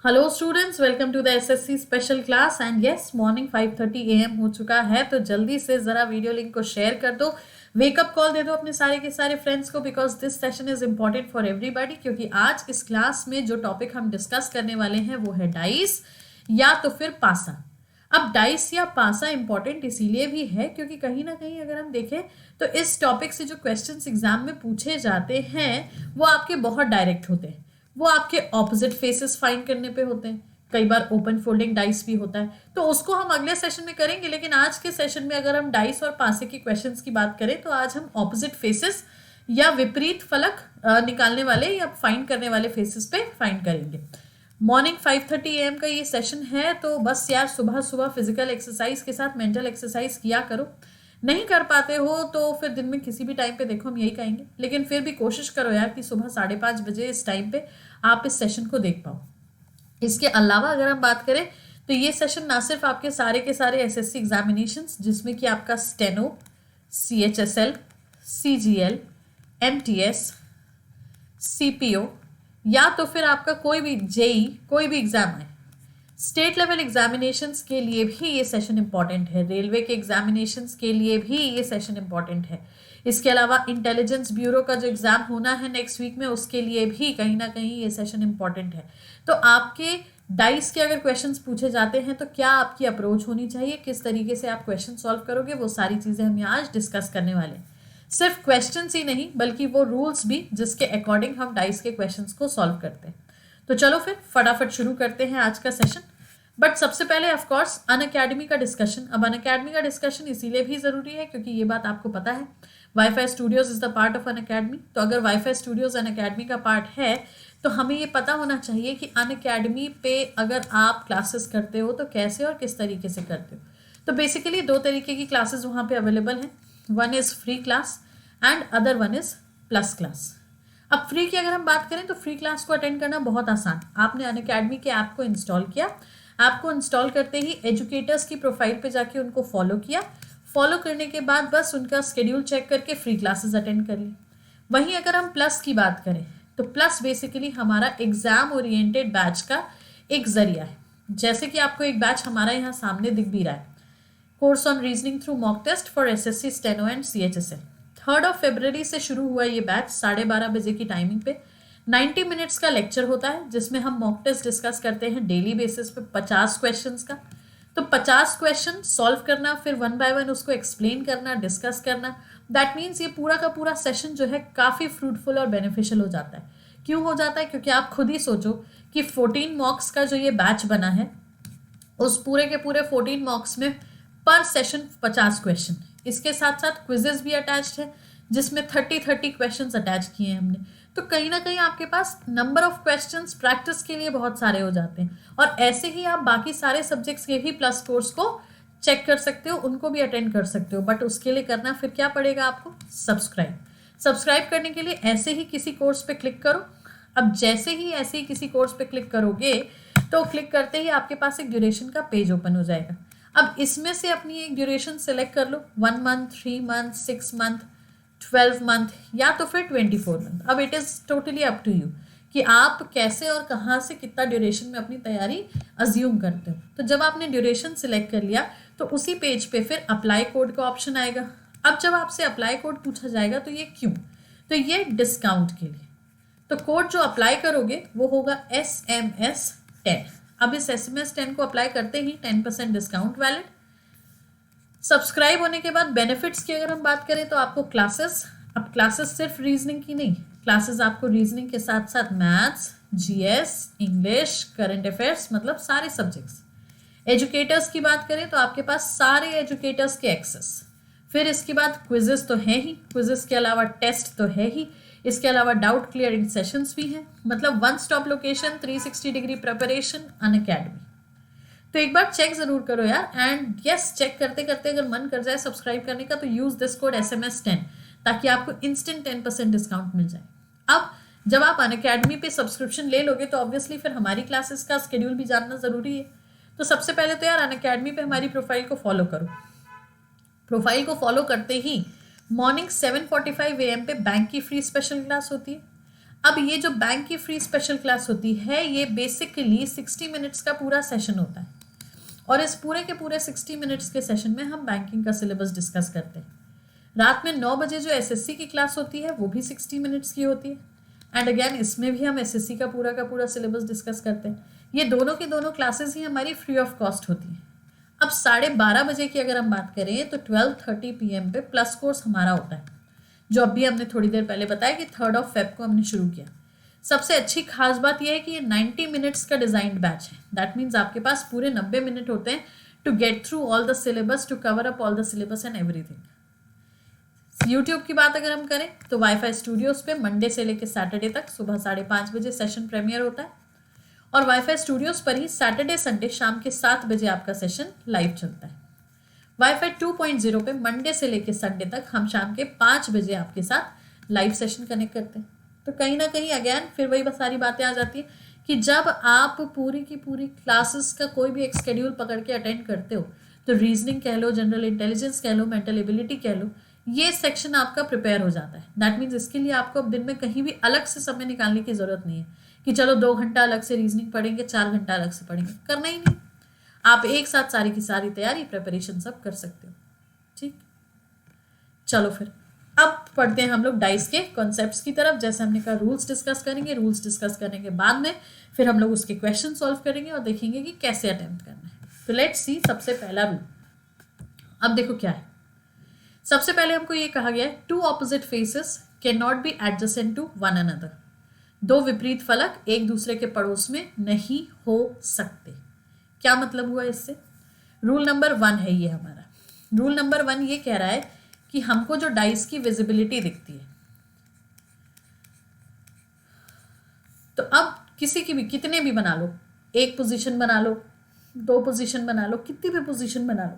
Hello students, welcome to the SSC special class. And yes, morning 5:30 AM हो चुका है, तो जल्दी से ज़रा वीडियो लिंक को शेयर कर दो, वेकअप कॉल दे दो अपने सारे के सारे फ्रेंड्स को, because this session is important for everybody. क्योंकि आज इस क्लास में जो टॉपिक हम डिस्कस करने वाले हैं वो है डाइस या तो फिर पासा। अब डाइस या पासा इंपॉर्टेंट इसीलिए भी है क्योंकि कहीं ना कहीं अगर हम देखें तो इस टॉपिक से जो क्वेश्चंस एग्जाम में पूछे जाते हैं वो आपके बहुत डायरेक्ट होते हैं। वो आपके ऑपोजिट फेसेस फाइंड करने पे होते हैं, कई बार ओपन फोल्डिंग डाइस भी होता है, तो उसको हम अगले सेशन में करेंगे। लेकिन आज के सेशन में अगर हम डाइस और पासे के क्वेश्चंस की बात करें तो आज हम ऑपोजिट फेसेस या विपरीत फलक निकालने वाले या फाइंड करने वाले फेसेस पे फाइंड करेंगे। मॉर्निंग 5:30 AM का ये सेशन है, तो बस यार सुबह सुबह फिजिकल एक्सरसाइज के साथ मेंटल एक्सरसाइज किया करो। नहीं कर पाते हो तो फिर दिन में किसी भी टाइम पे देखो, हम यही कहेंगे, लेकिन फिर भी कोशिश करो यार कि सुबह 5:30 बजे इस टाइम पे आप इस सेशन को देख पाओ। इसके अलावा अगर हम बात करें तो ये सेशन ना सिर्फ आपके सारे के सारे एसएससी एग्जामिनेशंस जिसमें कि आपका steno, CHSL, CGL, MTS, CPO या तो फिर आपका कोई भी जेई कोई भी एग्जाम है, स्टेट लेवल एग्जामिनेशंस के लिए भी ये सेशन इंपॉर्टेंट है, रेलवे के एग्जामिनेशंस के लिए भी ये सेशन इंपॉर्टेंट है। इसके अलावा इंटेलिजेंस ब्यूरो का जो एग्जाम होना है नेक्स्ट वीक में उसके लिए भी कहीं ना कहीं ये सेशन इंपॉर्टेंट है। तो आपके डाइस के अगर क्वेश्चंस पूछे जाते हैं तो क्या आपकी अप्रोच होनी चाहिए, किस तरीके से आप क्वेश्चन सॉल्व करोगे, वो सारी चीज़ें हम आज डिस्कस करने वाले हैं। सिर्फ क्वेश्चंस ही नहीं बल्कि वो रूल्स भी जिसके अकॉर्डिंग हम डाइस के क्वेश्चंस को सॉल्व करते हैं। तो चलो फिर फटाफट शुरू करते हैं आज का सेशन। बट सबसे पहले ऑफ कोर्स अन अकेडमी का डिस्कशन। अब अन अकेडमी का डिस्कशन इसीलिए भी ज़रूरी है क्योंकि ये बात आपको पता है, wifi studios is the part of an academy. तो अगर वाईफाई स्टूडियोज अन अकेडमी का पार्ट है तो हमें ये पता होना चाहिए कि अन अकेडमी पे अगर आप क्लासेस करते हो तो कैसे और किस तरीके से करते हो। तो बेसिकली दो तरीके की क्लासेस वहाँ पे अवेलेबल हैं, one is free class and other one is plus class. अब फ्री की अगर हम बात करें तो फ्री क्लास को अटेंड करना बहुत आसान। आपने अन अकेडमी के ऐप को इंस्टॉल किया, ऐप को इंस्टॉल करते ही एजुकेटर्स की प्रोफाइल पे जाके उनको फॉलो किया, फॉलो करने के बाद बस उनका शेड्यूल चेक करके फ्री क्लासेस अटेंड कर ली। वहीं अगर हम प्लस की बात करें तो प्लस बेसिकली हमारा एग्जाम ओरिएंटेड बैच का एक जरिया है। जैसे कि आपको एक बैच हमारा यहाँ सामने दिख भी रहा है, course on reasoning through mock test for SSC steno and CHSL। 3 फरवरी से शुरू हुआ ये बैच 12:30 बजे की टाइमिंग पे 90 मिनट्स का लेक्चर होता है जिसमें हम मॉक टेस्ट डिस्कस करते हैं डेली बेसिस पे 50 क्वेश्चंस का। तो 50 क्वेश्चन सॉल्व करना, फिर वन बाय वन उसको एक्सप्लेन करना, डिस्कस करना, दैट मीन्स ये पूरा का पूरा सेशन जो है काफ़ी फ्रूटफुल और बेनिफिशियल हो जाता है। क्यों हो जाता है? क्योंकि आप खुद ही सोचो कि 14 मॉक्स का जो ये बैच बना है उस पूरे के पूरे 14 मॉक्स में पर सेशन 50 क्वेश्चन, इसके साथ साथ क्विजेस भी अटैच्ड है जिसमें 30 क्वेश्चंस अटैच किए हैं हमने। तो कहीं ना कहीं आपके पास नंबर ऑफ क्वेश्चंस प्रैक्टिस के लिए बहुत सारे हो जाते हैं। और ऐसे ही आप बाकी सारे सब्जेक्ट्स के भी प्लस कोर्स को चेक कर सकते हो, उनको भी अटेंड कर सकते हो। बट उसके लिए करना फिर क्या पड़ेगा आपको? सब्सक्राइब करने के लिए ऐसे ही किसी कोर्स पे क्लिक करो। अब जैसे ही ऐसे ही किसी कोर्स पे क्लिक करोगे तो क्लिक करते ही आपके पास एक ड्यूरेशन का पेज ओपन हो जाएगा। अब इसमें से अपनी एक ड्यूरेशन सेलेक्ट कर लो, 1 मंथ, 3 मंथ, 6 मंथ, 12 मंथ या तो फिर 24 मंथ। अब it is totally up to you कि आप कैसे और कहाँ से कितना ड्यूरेशन में अपनी तैयारी अज्यूम करते हो। तो जब आपने ड्यूरेशन सिलेक्ट कर लिया तो उसी पेज पे फिर अप्लाई कोड का ऑप्शन आएगा। अब जब आपसे अप्लाई कोड पूछा जाएगा तो ये क्यों? तो ये डिस्काउंट के लिए। तो कोड जो अप्लाई करोगे वो होगा SMS10। अब इस SMS10 को अप्लाई करते ही 10% डिस्काउंट वैलिड। सब्सक्राइब होने के बाद बेनिफिट्स की अगर हम बात करें तो आपको क्लासेस, अब क्लासेस सिर्फ रीजनिंग की नहीं, क्लासेस आपको रीजनिंग के साथ साथ maths, GS, English, current affairs, मतलब सारे सब्जेक्ट्स। एजुकेटर्स की बात करें तो आपके पास सारे एजुकेटर्स के एक्सेस। फिर इसके बाद क्विजेस तो है ही, क्विजेस के अलावा टेस्ट तो है ही, इसके अलावा डाउट क्लियरिंग सेशंस भी हैं। मतलब one stop location, 360 degree preparation, Unacademy. तो एक बार चेक जरूर करो यार। एंड यस, चेक करते करते अगर मन कर जाए सब्सक्राइब करने का तो यूज दिस कोड SMS10 ताकि आपको इंस्टेंट 10% डिस्काउंट मिल जाए। अब जब आप अन अकेडमी पे सब्सक्रिप्शन ले लोगे तो ऑब्वियसली फिर हमारी क्लासेस का शेड्यूल भी जानना जरूरी है। तो सबसे पहले तो यार अन अकेडमी पे हमारी प्रोफाइल को फॉलो करो। प्रोफाइल को फॉलो करते ही मॉर्निंग 7:45 AM पे बैंक की फ्री स्पेशल क्लास होती है। अब ये जो बैंक की फ्री स्पेशल क्लास होती है, ये बेसिकली 60 मिनट्स का पूरा सेशन होता है, और इस पूरे के पूरे 60 मिनट्स के सेशन में हम बैंकिंग का सिलेबस डिस्कस करते हैं। रात में 9 बजे जो एसएससी की क्लास होती है वो भी 60 मिनट्स की होती है, एंड अगेन इसमें भी हम एसएससी का पूरा सिलेबस डिस्कस करते हैं। ये दोनों की दोनों क्लासेस ही हमारी फ्री ऑफ कॉस्ट होती हैं। अब 12:30 बजे की अगर हम बात करें तो 12:30 PM पे प्लस कोर्स हमारा होता है, जो अभी हमने थोड़ी देर पहले बताया कि 3 Feb को हमने शुरू किया। सबसे अच्छी खास बात यह है कि ये 90 मिनट्स का डिजाइंड बैच है। दैट मीन्स आपके पास पूरे 90 मिनट होते हैं to get through all the syllabus, to cover up all the syllabus and everything. YouTube की बात अगर हम करें तो वाईफाई स्टूडियोज पे मंडे से लेकर सैटरडे तक सुबह 5:30 बजे सेशन प्रीमियर होता है, और वाईफाई स्टूडियोज पर ही सैटरडे संडे शाम के 7 बजे आपका सेशन लाइव चलता है। वाईफाई 2.0 पे मंडे से लेकर संडे तक हम शाम के 5 बजे आपके साथ लाइव सेशन कनेक्ट करते हैं। तो कहीं ना कहीं अगेन फिर वही सारी बातें आ जाती है कि जब आप पूरी की पूरी क्लासेस का कोई भी एक शेड्यूल पकड़ के अटेंड करते हो, तो रीजनिंग कह लो, जनरल इंटेलिजेंस कह लो, मेंटल एबिलिटी कह लो, ये सेक्शन आपका प्रिपेयर हो जाता है। दैट मीन्स इसके लिए आपको अब दिन में कहीं भी अलग से समय निकालने की जरूरत नहीं है कि चलो 2 घंटा अलग से रीजनिंग पढ़ेंगे, 4 घंटा अलग से पढ़ेंगे, करना ही नहीं। आप एक साथ सारी की सारी तैयारी प्रिपरेशन सब कर सकते हो। ठीक, चलो फिर अब पढ़ते हैं हम लोग डाइस के कॉन्सेप्ट्स की तरफ। जैसे हमने कहा रूल्स डिस्कस करेंगे, रूल्स डिस्कस करने के बाद में फिर हम लोग उसके क्वेश्चन सॉल्व करेंगे और देखेंगे कि कैसे अटेम्प्ट करना है। तो लेट्स सी सबसे पहला रूल। अब देखो क्या है। सबसे पहले हमको ये कहा गया है 2 opposite faces can not be adjacent to one another. 2 विपरीत फलक एक दूसरे के पड़ोस में नहीं हो सकते। क्या मतलब हुआ इससे? रूल नंबर 1 है ये हमारा। रूल नंबर 1 ये कह रहा है कि हमको जो डाइस की विजिबिलिटी दिखती है, तो अब किसी की भी कितने भी बना लो, 1 पोजीशन बना लो, 2 पोजीशन बना लो, कितनी भी पोजीशन बना लो,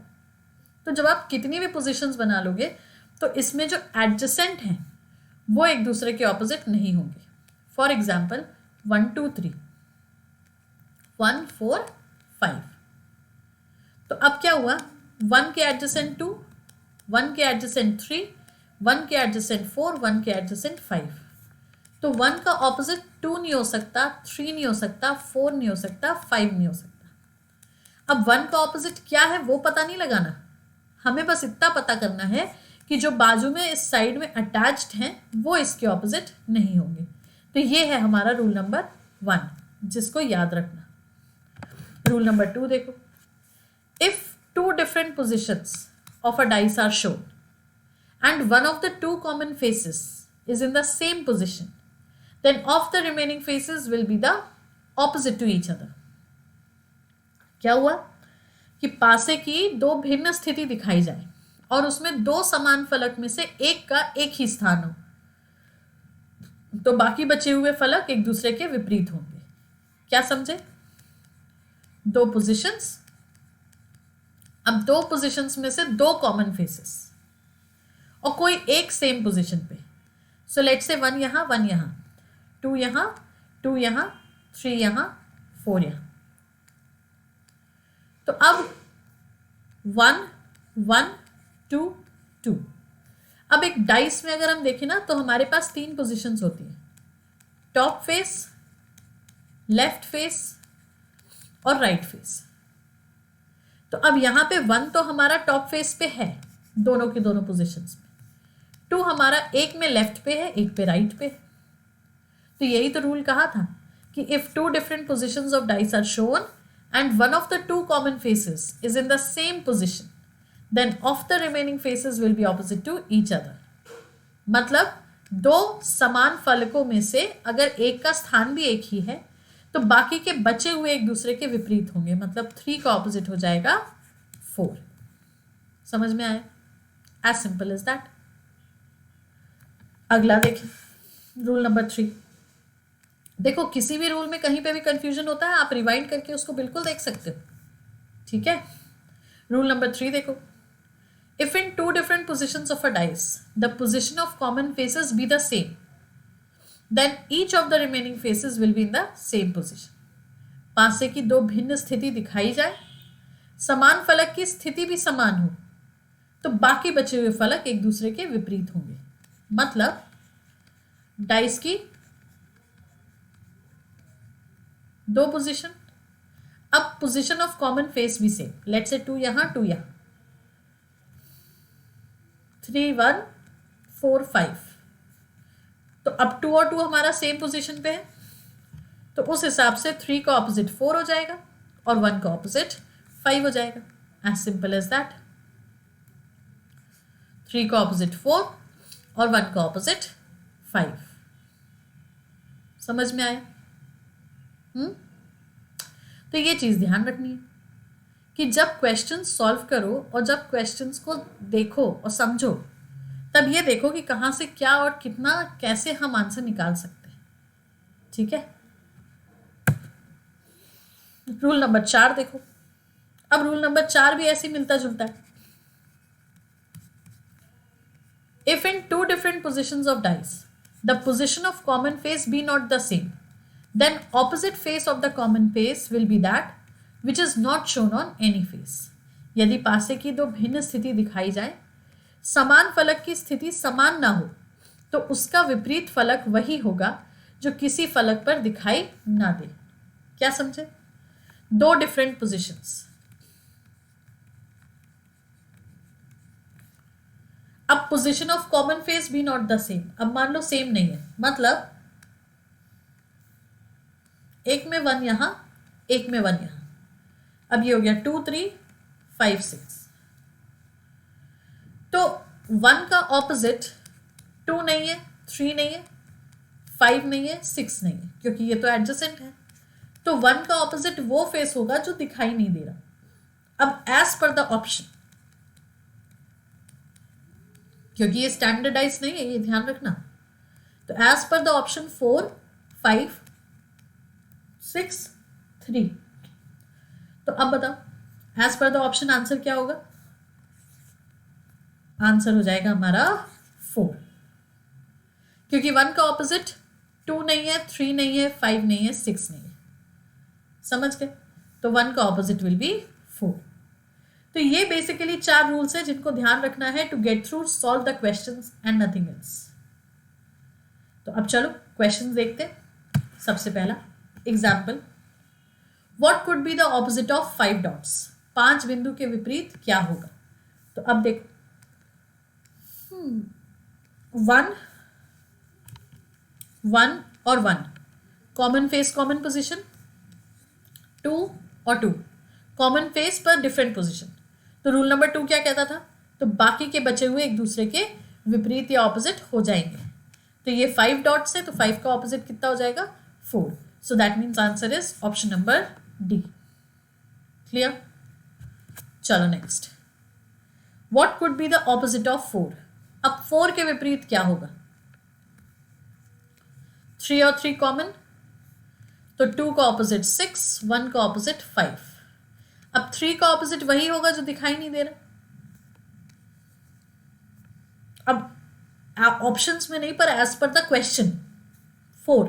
तो जब आप कितनी भी पोजीशंस बना लोगे तो इसमें जो एडजेसेंट हैं वो एक दूसरे के ऑपोजिट नहीं होंगे। For example 1 2 3, 1 4 5। तो अब क्या हुआ, 1 के एडजेसेंट 2, 1 के एडजेसेंट 3, 1 के एडजेसेंट 4, 1 के एडजेसेंट 5। तो 1 का ऑपोजिट 2 नहीं हो सकता, 3 नहीं हो सकता, 4 नहीं हो सकता, 5 नहीं हो सकता। अब 1 का ऑपोजिट क्या है वो पता नहीं लगाना, हमें बस इतना पता करना है कि जो बाजू में इस साइड में अटैच्ड हैं वो इसके ऑपोजिट नहीं होंगे। तो ये है हमारा रूल नंबर 1, जिसको याद रखना। रूल नंबर 2 देखो, if 2 different positions of a dice are shown and one of the 2 common faces is in the same position, then of the remaining faces will be the opposite to each other। क्या हुआ कि पासे की 2 भिन्न स्थिति दिखाई जाए और उसमें 2 समान फलक में से एक का एक ही स्थान हो, तो बाकी बचे हुए फलक एक दूसरे के विपरीत होंगे। क्या समझे? 2 पोजीशंस, अब 2 पोजीशंस में से 2 कॉमन फेसेस और कोई एक सेम पोजीशन पे। सो लेट्स से 1 यहाँ, 1 यहाँ, 2 यहाँ, 2 यहाँ, 3 यहाँ, 4 यहाँ। तो अब 1 1 2 2। अब एक डाइस में अगर हम देखें ना तो हमारे पास 3 पोजीशंस होती हैं, टॉप फेस, लेफ्ट फेस और राइट फेस। तो अब यहाँ पे 1 तो हमारा टॉप फेस पे है दोनों की दोनों पोजीशंस में, 2 हमारा एक में लेफ्ट पे है, एक पे राइट पे। तो यही तो रूल कहा था कि if 2 different positions of dice are shown and one of the 2 common faces is in the same position, then of the remaining faces will be opposite to each other। मतलब 2 समान फलकों में से अगर एक का स्थान भी एक ही है तो बाकी के बचे हुए एक दूसरे के विपरीत होंगे। मतलब 3 का ऑपोजिट हो जाएगा 4। समझ में आया? As simple as that. अगला देखें, रूल नंबर 3। देखो किसी भी रूल में कहीं पे भी कंफ्यूजन होता है, आप रिवाइंड करके उसको बिल्कुल देख सकते हो। ठीक है, रूल नंबर 3 देखो, if in 2 different positions of a dice the position of common faces be the same, then each of the remaining faces will be in the same position। पासे की 2 भिन्न स्थिति दिखाई जाए, समान फलक की स्थिति भी समान हो, तो बाकी बचे हुए फलक एक दूसरे के विपरीत होंगे। मतलब डाइस की दो पोजीशन। अब पोजीशन ऑफ कॉमन फेस भी सेम, लेट्स से 2 यहाँ 2 यहाँ, 3 1 4 5। तो अब 2 और 2 हमारा सेम पोजीशन पे है, तो उस हिसाब से 3 का ऑपोजिट 4 हो जाएगा और 1 का ऑपोजिट 5 हो जाएगा। As simple as that. 3 का ऑपोजिट 4 और 1 का ऑपोजिट 5। समझ में आया? तो ये चीज ध्यान रखनी है कि जब क्वेश्चन सॉल्व करो और जब क्वेश्चंस को देखो और समझो, तब ये देखो कि कहाँ से क्या और कितना कैसे हम आंसर निकाल सकते हैं। ठीक है, रूल नंबर 4 देखो। अब रूल नंबर 4 भी ऐसे मिलता जुलता है। If in 2 different positions of dice the position of common face be not the same, then opposite face of the common face will be that which is not shown on any face। यदि पासे की दो भिन्न स्थिति दिखाई जाए, समान फलक की स्थिति समान ना हो, तो उसका विपरीत फलक वही होगा जो किसी फलक पर दिखाई ना दे। क्या समझे? 2 डिफरेंट पोजीशंस। अब position of common face be not the same. अब मान लो सेम नहीं है, मतलब एक में 1 यहां, एक में 1 यहां। अब ये हो गया 2 3 5 6। तो 1 का ऑपोजिट 2 नहीं है, 3 नहीं है, 5 नहीं है, 6 नहीं है, क्योंकि ये तो एडजेसेंट है। तो 1 का ऑपोजिट वो फेस होगा जो दिखाई नहीं दे रहा। अब एज पर द ऑप्शन, क्योंकि ये स्टैंडर्डाइज नहीं है, ये ध्यान रखना। तो एज पर द ऑप्शन 4 5 6 3। तो अब बताओ as per the option answer क्या होगा? आंसर हो जाएगा हमारा 4, क्योंकि 1 का ऑपोजिट 2 नहीं है, 3 नहीं है, 5 नहीं है, 6 नहीं है। समझ गए? तो 1 का ऑपोजिट विल बी 4। तो ये बेसिकली 4 रूल्स है जिनको ध्यान रखना है to get through solve the questions and nothing else. तो अब चलो क्वेश्चंस देखते हैं। सबसे पहला example, what could be the opposite of 5 dots. 5 बिंदु के विपरीत क्या होगा? तो अब देखो 1 1 और 1 कॉमन फेस कॉमन पोजीशन, 2 और 2 कॉमन फेस पर डिफरेंट पोजीशन। तो रूल नंबर 2 क्या कहता था? तो बाकी के बचे हुए एक दूसरे के विपरीत या ऑपोजिट हो जाएंगे। तो ये 5 डॉट्स है, तो 5 का ऑपोजिट कितना हो जाएगा? 4। So that means answer is option number D. Clear? चलो next, what could be the opposite of 4। अब 4 के विपरीत क्या होगा? 3 और 3 कॉमन, तो 2 का ऑपोजिट 6, 1 का ऑपोजिट 5। अब 3 का ऑपोजिट वही होगा जो दिखाई नहीं दे रहा। अब ऑप्शंस में नहीं, पर एज पर द क्वेश्चन 4,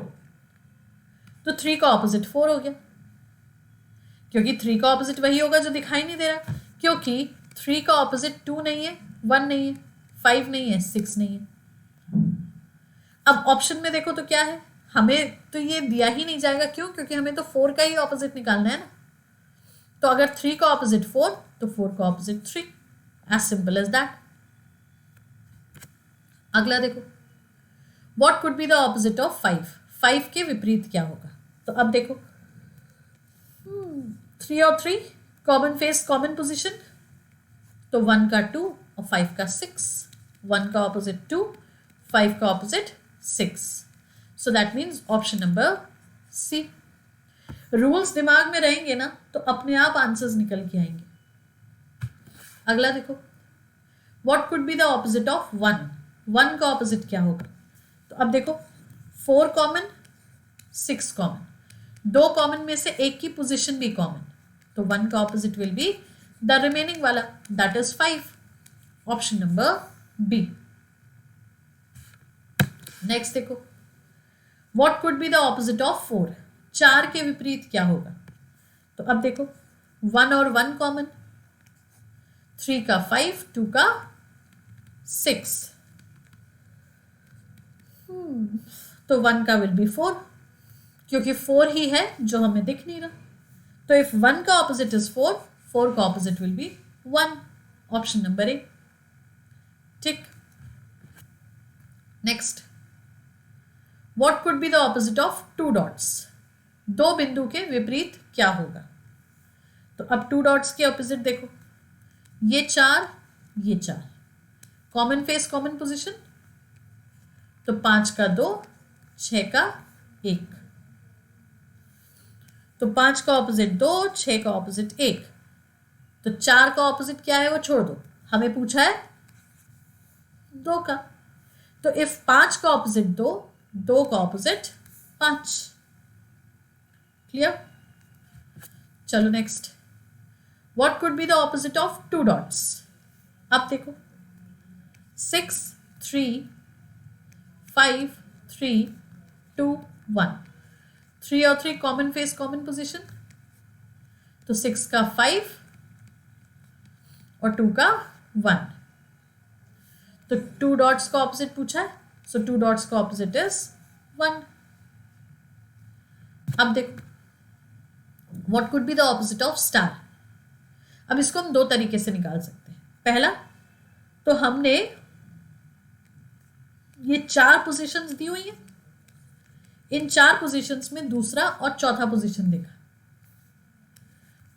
तो 3 का ऑपोजिट 4 हो गया, क्योंकि 3 का ऑपोजिट वही होगा जो दिखाई नहीं दे रहा, क्योंकि 3 का ऑपोजिट 2 नहीं है, 1 नहीं है, 5 नहीं है, 6 नहीं है। अब ऑप्शन में देखो तो क्या है, हमें तो ये दिया ही नहीं जाएगा। क्यों? क्योंकि हमें तो 4 का ही ऑपोजिट निकालना है ना। तो अगर 3 का ऑपोजिट 4, तो 4 का opposite 3। As simple as that. अगला देखो, what could be the opposite of 5। 5 के विपरीत क्या होगा? तो अब देखो 3 और 3 कॉमन फेस कॉमन पोजीशन, तो 1 का 2 और 5 का 6। 1 का ऑपोजिट 2, 5 का opposite 6। So that means option number C. Rules दिमाग में रहेंगे ना, तो अपने आप आंसर्स निकल के आएंगे। अगला देखो, what could be the opposite of 1। 1 का ऑपोजिट क्या होगा? तो अब देखो 4 कॉमन, 6 कॉमन, 2 कॉमन में से एक की पोजीशन भी कॉमन, तो 1 का opposite will be the remaining वाला, that is 5। Option number B. Next देखो, what could be the opposite of 4। 4 के विपरीत क्या होगा? तो अब देखो 1 और 1 कॉमन, 3 का 5, 2 का 6, तो 1 का विल बी 4। क्योंकि 4 ही है जो हमें दिख नहीं रहा। तो इफ 1 का ऑपोजिट इज 4, 4 का opposite will be 1। Option number A. ठीक। Next, what could be the opposite of 2 dots? 2 बिंदु के विपरीत क्या होगा? तो अब 2 डॉट्स के ऑपोजिट देखो, ये 4, ये 4, कॉमन फेस कॉमन पोजीशन, तो 5 का 2, 6 का 1, तो 5 का ऑपोजिट 2, 6 का ऑपोजिट 1, तो 4 का ऑपोजिट क्या है वो छोड़ दो, हमें पूछा है 2 का। तो इफ 5 का ऑपोजिट 2, 2 का ऑपोजिट 5। क्लियर? चलो next, what could be the opposite of 2 dots? अब देखो 6, 3, 5, 3, 2, 1, 3 और 3 कॉमन फेस कॉमन पोजीशन, तो 6 का 5 और 2 का 1, तो 2 डॉट्स का ऑपोजिट पूछा है, सो 2 डॉट्स का ऑपोजिट इज 1। अब देखो, what could be the opposite of star? अब इसको हम 2 तरीके से निकाल सकते हैं। पहला, तो हमने ये 4 पोजीशंस दी हुई हैं, इन 4 पोजीशंस में दूसरा और चौथा पोजीशन देखा,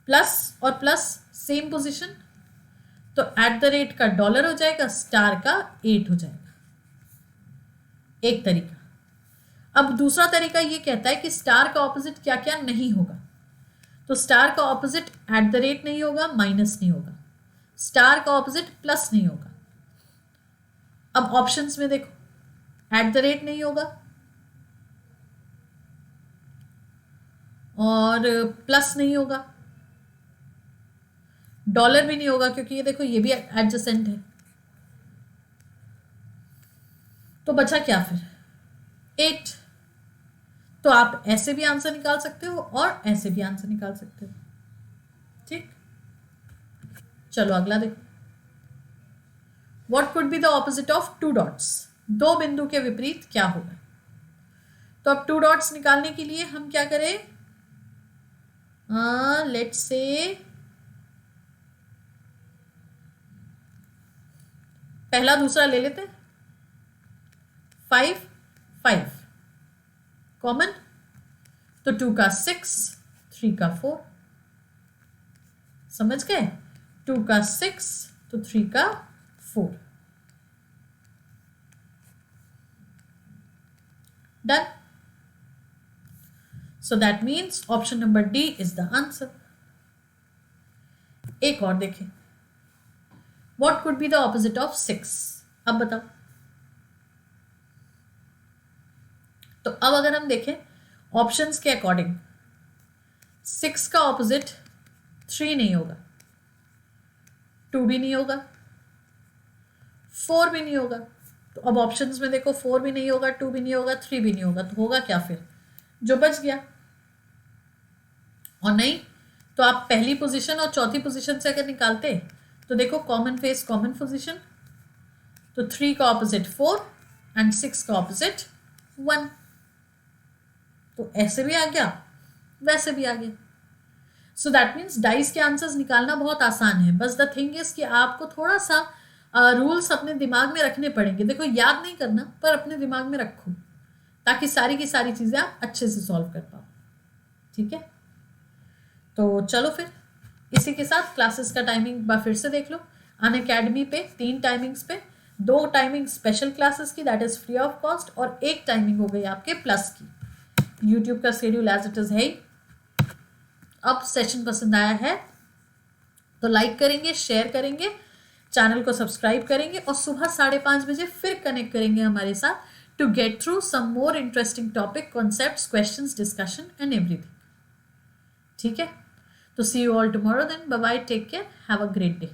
प्लस और प्लस सेम पोजीशन, तो एट द रेट का डॉलर हो जाएगा, स्टार का 8 हो जाएगा। एक तरीका। अब दूसरा तरीका ये कहता है कि स्टार का ऑपोजिट क्या क्या नहीं होगा। तो स्टार का ऑपोजिट एट द रेट नहीं होगा, माइनस नहीं होगा, स्टार का ऑपोजिट प्लस नहीं होगा। अब ऑप्शंस में देखो, एट द रेट नहीं होगा और प्लस नहीं होगा, डॉलर भी नहीं होगा, क्योंकि ये देखो ये भी एडजेसेंट है। तो बचा क्या फिर? 8। तो आप ऐसे भी आंसर निकाल सकते हो और ऐसे भी आंसर निकाल सकते हो। ठीक, चलो अगला देखो, what could be the opposite of 2 dots? 2 बिंदु के विपरीत क्या होगा? तो अब 2 डॉट्स निकालने के लिए हम क्या करें? लेट्स से पहला दूसरा ले लेते हैं। 5, 5 कॉमन, तो 2 का 6, 3 का 4, समझ गए? 2 का 6 तो 3 का 4, done. So that means option number D is the answer. एक और देखें, what could be the opposite of 6? अब बताओ। तो अब अगर हम देखें ऑप्शंस के अकॉर्डिंग, 6 का ऑपोजिट 3 नहीं होगा, 2 भी नहीं होगा, 4 भी नहीं होगा। तो अब ऑप्शंस में देखो, 4 भी नहीं होगा, 2 भी नहीं होगा, 3 भी नहीं होगा, तो होगा क्या फिर? जो बच गया। और नहीं तो आप पहली पोजीशन और चौथी पोजीशन से अगर निकालते तो देखो, कॉमन फेस कॉमन पोजीशन, तो 3 का ऑपोजिट 4 एंड 6 का ऑपोजिट 1, तो ऐसे भी आ गया, वैसे भी आ गया। सो दैट मीन्स डाइस के आंसर्स निकालना बहुत आसान है। बस द थिंग इज कि आपको थोड़ा सा रूल्स अपने दिमाग में रखने पड़ेंगे। देखो, याद नहीं करना, पर अपने दिमाग में रखो, ताकि सारी की सारी चीज़ें आप अच्छे से सॉल्व कर पाओ। ठीक है, तो चलो फिर इसी के साथ क्लासेस का टाइमिंग बार फिर से देख लो। अनअकैडमी पे 3 टाइमिंग्स पे, 2 टाइमिंग स्पेशल क्लासेस की, that is free of cost, और 1 टाइमिंग हो गई आपके प्लस की। यूट्यूब का शेड्यूल एज इट इज़ है ही। अब सेशन पसंद आया है तो लाइक करेंगे, शेयर करेंगे, चैनल को सब्सक्राइब करेंगे, और सुबह 5:30 बजे फिर कनेक्ट करेंगे हमारे साथ to get through some more interesting topic, concepts, questions, discussion and everything. ठीक है, तो see you all tomorrow then. Bye bye, take care, have a great day.